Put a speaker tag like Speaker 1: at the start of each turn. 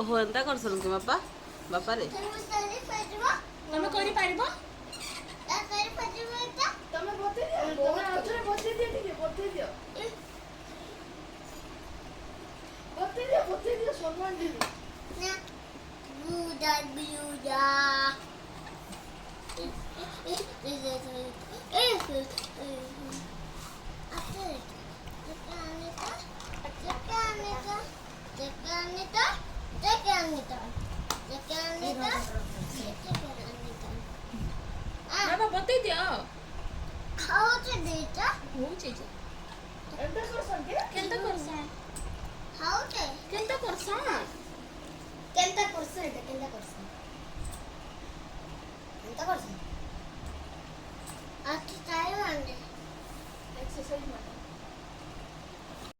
Speaker 1: ଓହୋ ଏନ୍ତା କରସନ୍ କି ବାପା ବାପାରେ
Speaker 2: ତମେ କରିପାରିବ?
Speaker 3: ତମେ ବତେଇ ଦିଅ, ତମେ ଆଉଥରେ ବତେଇ ଦିଅ, ଟିକେ ବତେଇ ଦିଅ, ବତେଇ ଦିଅ ସମ୍ମାନ ଦିଦି।
Speaker 2: ବାବା ବତେଇ ଦିଅ।
Speaker 3: ଖାଉଛି ଦିଟା
Speaker 2: ହଉଛି ଯେ
Speaker 3: ଏନ୍ତା କରସନ୍ କି?
Speaker 2: କେନ୍ତା କରସନ୍?
Speaker 3: ଖାଉଛି
Speaker 2: କେନ୍ତା କରସନ୍?
Speaker 3: କେନ୍ତା କରସନ୍ ଏଟା କେନ୍ତା କରସନ୍ ଆଜି ଟାଇମ୍ ଆଣ୍ଡେ ଏକ୍ସରସାଇଜ ମାନେ